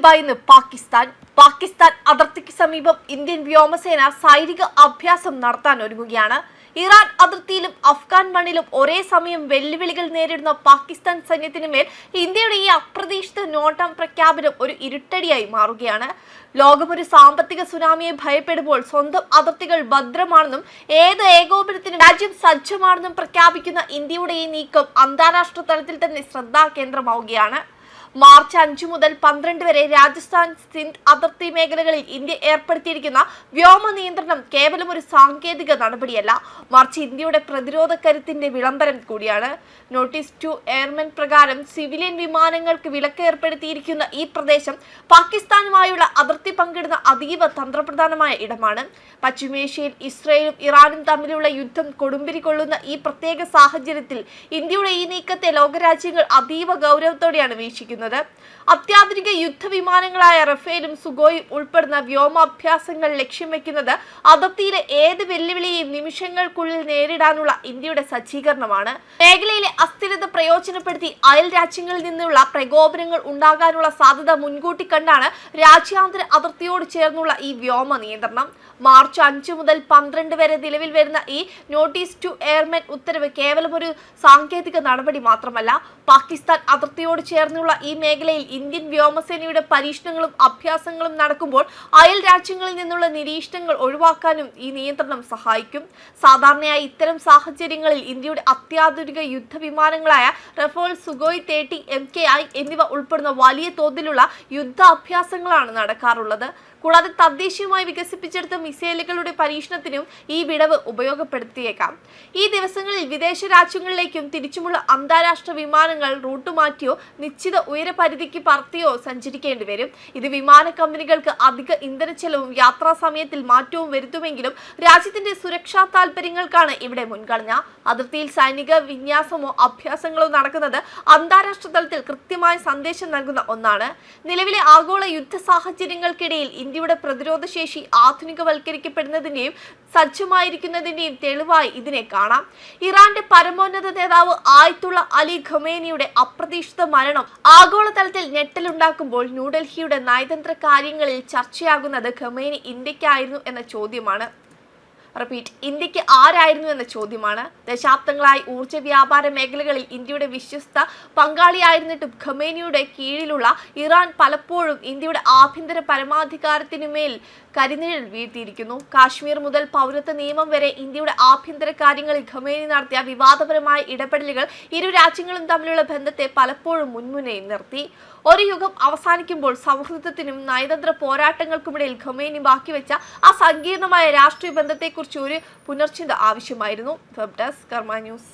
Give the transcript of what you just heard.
ഭയന്ന് പാകിസ്ഥാൻ അതിർത്തിക്ക് സമീപം ഇന്ത്യൻ വ്യോമസേന സൈനിക അഭ്യാസം നടത്താൻ ഒരുങ്ങുകയാണ്. ഇറാൻ അതിർത്തിയിലും അഫ്ഗാൻ മണ്ണിലും ഒരേ സമയം വെല്ലുവിളികൾ നേരിടുന്ന പാകിസ്ഥാൻ സൈന്യത്തിന് മേൽ ഇന്ത്യയുടെ ഈ അപ്രതീക്ഷിത നോട്ടം പ്രഖ്യാപനം ഒരു ഇരുട്ടടിയായി മാറുകയാണ്. ലോകമൊരു സാമ്പത്തിക സുനാമിയെ ഭയപ്പെടുമ്പോൾ സ്വന്തം അതിർത്തികൾ ഭദ്രമാണെന്നും ഏത് ഏകോപനത്തിനും രാജ്യം സജ്ജമാണെന്നും പ്രഖ്യാപിക്കുന്ന ഇന്ത്യയുടെ ഈ നീക്കം അന്താരാഷ്ട്ര തലത്തിൽ തന്നെ ശ്രദ്ധാകേന്ദ്രമാവുകയാണ്. മാർച്ച് 5 മുതൽ 12 വരെ രാജസ്ഥാൻ സിന്ധ് അതിർത്തി മേഖലകളിൽ ഇന്ത്യ ഏർപ്പെടുത്തിയിരിക്കുന്ന വ്യോമ നിയന്ത്രണം കേവലം ഒരു സാങ്കേതിക നടപടിയല്ല, മറിച്ച് ഇന്ത്യയുടെ പ്രതിരോധ കരുത്തിന്റെ വിളംബരം കൂടിയാണ്. നോട്ടീസ് ടു എയർമെൻ പ്രകാരം സിവിലിയൻ വിമാനങ്ങൾക്ക് വിലക്ക് ഏർപ്പെടുത്തിയിരിക്കുന്ന ഈ പ്രദേശം പാകിസ്ഥാനുമായുള്ള അതിർത്തി പങ്കിടുന്ന അതീവ തന്ത്രപ്രധാനമായ ഇടമാണ്. പശ്ചിമേഷ്യയിൽ ഇസ്രയേലും ഇറാനും തമ്മിലുള്ള യുദ്ധം കൊടുമ്പിരി കൊള്ളുന്ന ഈ പ്രത്യേക സാഹചര്യത്തിൽ ഇന്ത്യയുടെ ഈ നീക്കത്തെ ലോകരാജ്യങ്ങൾ അതീവ ഗൗരവത്തോടെയാണ് വീക്ഷിക്കുന്നത്. അത്യാധുനിക യുദ്ധവിമാനങ്ങളായ റഫേലും സുഖോയും ഉൾപ്പെടുന്ന വ്യോമാഭ്യാസങ്ങൾ ലക്ഷ്യം വെക്കുന്നത് അതിർത്തിയിലെ ഏത് വെല്ലുവിളിയെയും നിമിഷങ്ങൾക്കുള്ളിൽ നേരിടാനുള്ള ഇന്ത്യയുടെ സജ്ജീകരണമാണ്. മേഖലയിലെ അസ്ഥിരത പ്രയോജനപ്പെടുത്തി അയൽ രാജ്യങ്ങളിൽ നിന്നുള്ള പ്രകോപനങ്ങൾ ഉണ്ടാകാനുള്ള സാധ്യത മുൻകൂട്ടി കണ്ടാണ് രാജ്യാന്തര അതിർത്തിയോട് ചേർന്നുള്ള ഈ വ്യോമ നിയന്ത്രണം. മാർച്ച് 5 മുതൽ 12 വരെ നിലവിൽ വരുന്ന ഈ നോട്ടീസ് ടു എയർമെൻ ഉത്തരവ് കേവലം ഒരു സാങ്കേതിക നടപടി മാത്രമല്ല, പാകിസ്ഥാൻ അതിർത്തിയോട് ചേർന്നുള്ള ഈ മേഖലയിൽ ഇന്ത്യൻ വ്യോമസേനയുടെ പരീക്ഷണങ്ങളും അഭ്യാസങ്ങളും നടക്കുമ്പോൾ അയൽ രാജ്യങ്ങളിൽ നിന്നുള്ള നിരീക്ഷണങ്ങൾ ഒഴിവാക്കാനും ഈ നിയന്ത്രണം സഹായിക്കും. സാധാരണയായി ഇത്തരം സാഹചര്യങ്ങളിൽ ഇന്ത്യയുടെ അത്യാധുനിക യുദ്ധവിമാനങ്ങളായ റഫേൽ, സുഖോയ് 30 MKI എന്നിവ ഉൾപ്പെടുന്ന വലിയ തോതിലുള്ള യുദ്ധ അഭ്യാസങ്ങളാണ് നടക്കാറുള്ളത്. കൂടാതെ തദ്ദേശീയമായി വികസിപ്പിച്ചെടുത്ത മിസൈലുകളുടെ പരീക്ഷണത്തിനും ഈ വിടവ് ഉപയോഗപ്പെടുത്തിയേക്കാം. ഈ ദിവസങ്ങളിൽ വിദേശ രാജ്യങ്ങളിലേക്കും തിരിച്ചുമുള്ള അന്താരാഷ്ട്ര വിമാനങ്ങൾ റൂട്ട് മാറ്റിയോ നിശ്ചിത ഉയരപരിധിക്ക് പറത്തിയോ സഞ്ചരിക്കേണ്ടി വരും. ഇത് വിമാന കമ്പനികൾക്ക് അധിക ഇന്ധന ചെലവും യാത്രാ സമയത്തിൽ മാറ്റവും വരുത്തുമെങ്കിലും രാജ്യത്തിന്റെ സുരക്ഷാ താൽപര്യങ്ങൾക്കാണ് ഇവിടെ മുൻഗണന. അതിർത്തിയിൽ സൈനിക വിന്യാസമോ അഭ്യാസങ്ങളോ നടക്കുന്നത് അന്താരാഷ്ട്ര തലത്തിൽ കൃത്യമായ സന്ദേശം നൽകുന്ന ഒന്നാണ്. നിലവിലെ ആഗോള യുദ്ധ സാഹചര്യങ്ങൾക്കിടയിൽ ഇന്ത്യയുടെ പ്രതിരോധ ശേഷി ആധുനികവൽക്കരിക്കപ്പെടുന്നതിന്റെയും സജ്ജമായിരിക്കുന്നതിന്റെയും തെളിവായി ഇതിനെ കാണാം. ഇറാന്റെ പരമോന്നത നേതാവ് ആയത്തുള്ള അലി ഖമേനിയുടെ അപ്രതീക്ഷിത മരണം ആഗോളതലത്തിൽ ഞെട്ടലുണ്ടാക്കുമ്പോൾ ന്യൂഡൽഹിയുടെ നയതന്ത്ര കാര്യങ്ങളിൽ ചർച്ചയാകുന്നത് ഖമേനി ഇന്ത്യക്കായിരുന്നു എന്ന ചോദ്യമാണ്. ഇന്ത്യക്ക് ആരായിരുന്നു എന്ന ചോദ്യമാണ്. ദശാബ്ദങ്ങളായി ഊർജ്ജ വ്യാപാര മേഖലകളിൽ ഇന്ത്യയുടെ വിശ്വസ്ത പങ്കാളിയായിരുന്നിട്ടും ഖമേനിയുടെ കീഴിലുള്ള ഇറാൻ പലപ്പോഴും ഇന്ത്യയുടെ ആഭ്യന്തര പരമാധികാരത്തിനുമേൽ കരിനിഴൽ വീഴ്ത്തിയിരിക്കുന്നു. കാശ്മീർ മുതൽ പൗരത്വ നിയമം വരെ ഇന്ത്യയുടെ ആഭ്യന്തര കാര്യങ്ങളിൽ ഖമേനി നടത്തിയ വിവാദപരമായ ഇടപെടലുകൾ ഇരു രാജ്യങ്ങളും തമ്മിലുള്ള ബന്ധത്തെ പലപ്പോഴും മുൻമുനയിൽ നിർത്തി. ഒരു യുഗം അവസാനിക്കുമ്പോൾ സൗഹൃദത്തിനും നയതന്ത്ര പോരാട്ടങ്ങൾക്കുമിടയിൽ ഖമേനി ബാക്കിവെച്ച ആ സങ്കീർണമായ രാഷ്ട്രീയ ബന്ധത്തെക്കുറിച്ച് ഒരു പുനർചിന്ത ആവശ്യമായിരുന്നു. വെബ് ഡെസ്ക് കർമ്മ ന്യൂസ്.